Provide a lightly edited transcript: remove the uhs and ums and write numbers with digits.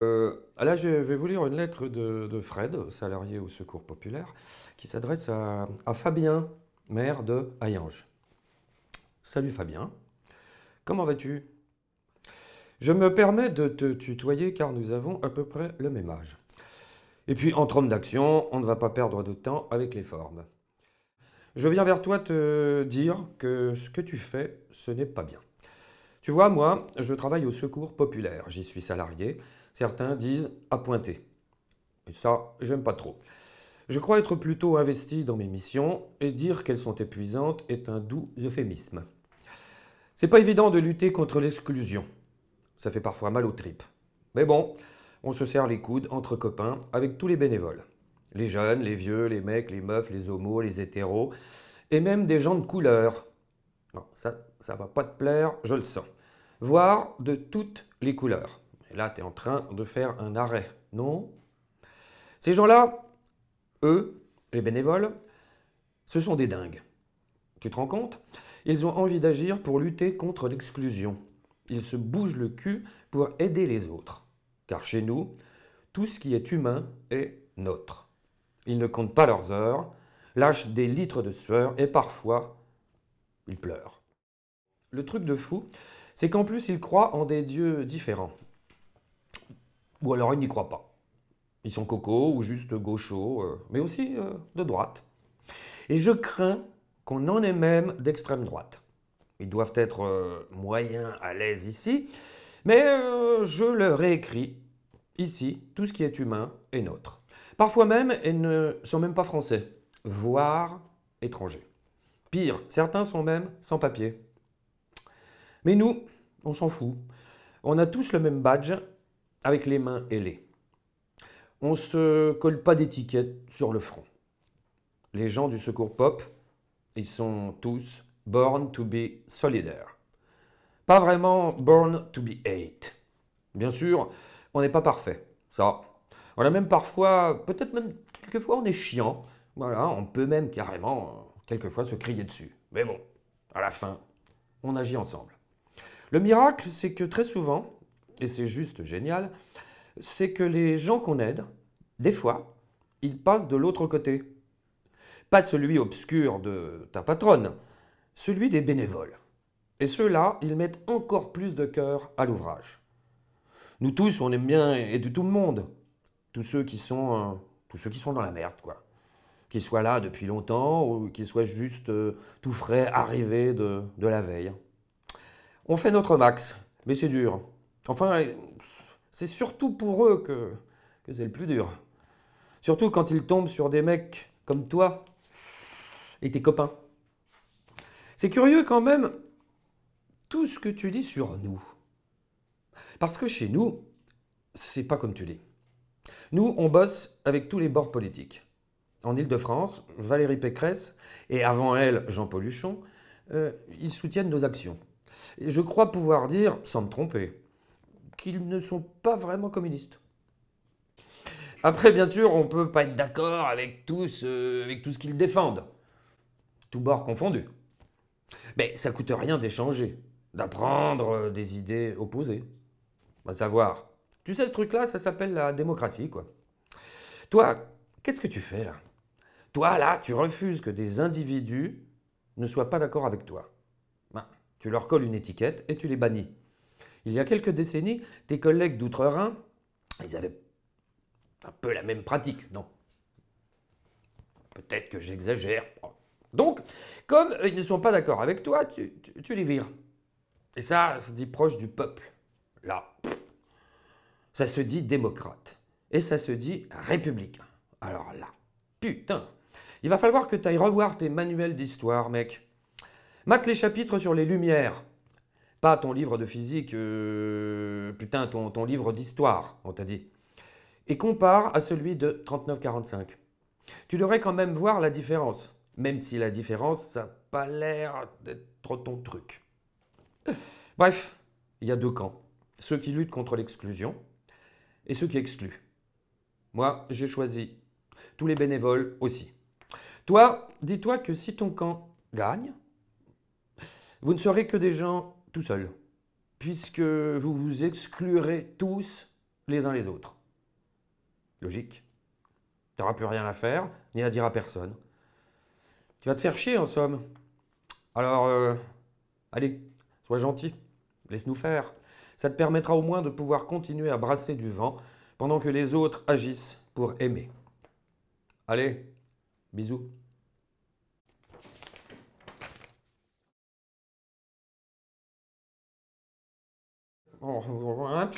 Là, je vais vous lire une lettre de Fred, salarié au Secours populaire, qui s'adresse à Fabien, maire de Hayange. Salut Fabien, comment vas-tu? Je me permets de te tutoyer car nous avons à peu près le même âge. Et puis, entre hommes d'action, on ne va pas perdre de temps avec les formes. Je viens vers toi te dire que ce que tu fais, ce n'est pas bien. Tu vois, moi, je travaille au Secours populaire, j'y suis salarié. Certains disent appointé. Et ça, j'aime pas trop. Je crois être plutôt investi dans mes missions et dire qu'elles sont épuisantes est un doux euphémisme. C'est pas évident de lutter contre l'exclusion. Ça fait parfois mal aux tripes. Mais bon, on se serre les coudes entre copains avec tous les bénévoles. Les jeunes, les vieux, les mecs, les meufs, les homos, les hétéros et même des gens de couleur. Non, ça va pas te plaire, je le sens. Voire de toutes les couleurs. Et là, tu es en train de faire un arrêt, non? Ces gens-là, eux, les bénévoles, ce sont des dingues. Tu te rends compte? Ils ont envie d'agir pour lutter contre l'exclusion. Ils se bougent le cul pour aider les autres. Car chez nous, tout ce qui est humain est nôtre. Ils ne comptent pas leurs heures, lâchent des litres de sueur et parfois, ils pleurent. Le truc de fou, c'est qu'en plus, ils croient en des dieux différents. Ou alors ils n'y croient pas. Ils sont cocos ou juste gauchos, mais aussi de droite. Et je crains qu'on en ait même d'extrême droite. Ils doivent être moyens à l'aise ici, mais je leur ai écrit, ici, tout ce qui est humain est nôtre. Parfois même, ils ne sont même pas français, voire étrangers. Pire, certains sont même sans papier. Mais nous, on s'en fout. On a tous le même badge avec les mains ailées. On se colle pas d'étiquette sur le front. Les gens du Secours Pop, ils sont tous born to be solidaires. Pas vraiment born to be hate. Bien sûr, on n'est pas parfait. Ça. On a même parfois, peut-être même quelquefois, on est chiant. Voilà, on peut même carrément, quelquefois, se crier dessus. Mais bon, à la fin, on agit ensemble. Le miracle, c'est que très souvent, et c'est juste génial, c'est que les gens qu'on aide, des fois, ils passent de l'autre côté. Pas celui obscur de ta patronne, celui des bénévoles. Et ceux-là, ils mettent encore plus de cœur à l'ouvrage. Nous tous, on aime bien aider tout le monde. Tous ceux qui sont dans la merde, quoi. Qu'ils soient là depuis longtemps ou qu'ils soient juste tout frais arrivés de la veille. On fait notre max, mais c'est dur. Enfin, c'est surtout pour eux que c'est le plus dur. Surtout quand ils tombent sur des mecs comme toi et tes copains. C'est curieux quand même tout ce que tu dis sur nous. Parce que chez nous, c'est pas comme tu dis. Nous, on bosse avec tous les bords politiques. En Île-de-France, Valérie Pécresse et avant elle, Jean-Paul Huchon, ils soutiennent nos actions. Et je crois pouvoir dire, sans me tromper, qu'ils ne sont pas vraiment communistes. Après, bien sûr, on peut pas être d'accord avec avec tout ce qu'ils défendent, tous bords confondus. Mais ça coûte rien d'échanger, d'apprendre des idées opposées. À savoir, tu sais ce truc-là, ça s'appelle la démocratie, quoi. Toi, qu'est-ce que tu fais là? Toi, là, tu refuses que des individus ne soient pas d'accord avec toi. Ben, tu leur colles une étiquette et tu les bannis. Il y a quelques décennies, tes collègues d'Outre-Rhin, ils avaient un peu la même pratique, non? Peut-être que j'exagère. Donc, comme ils ne sont pas d'accord avec toi, tu les vires. Et ça se dit proche du peuple. Là, ça se dit démocrate. Et ça se dit républicain. Alors là, putain, il va falloir que tu ailles revoir tes manuels d'histoire, mec. Mate les chapitres sur les Lumières. Pas ton livre de physique, putain, ton livre d'histoire, on t'a dit. Et compare à celui de 39-45. Tu devrais quand même voir la différence. Même si la différence, ça n'a pas l'air d'être trop ton truc. Bref, il y a deux camps. Ceux qui luttent contre l'exclusion et ceux qui excluent. Moi, j'ai choisi. Tous les bénévoles aussi. Toi, dis-toi que si ton camp gagne, vous ne serez que des gens tout seuls. Puisque vous vous exclurez tous les uns les autres. Logique. Tu n'auras plus rien à faire, ni à dire à personne. Tu vas te faire chier en somme. Alors, allez, sois gentil, laisse-nous faire. Ça te permettra au moins de pouvoir continuer à brasser du vent pendant que les autres agissent pour aimer. Allez, bisous. Oh,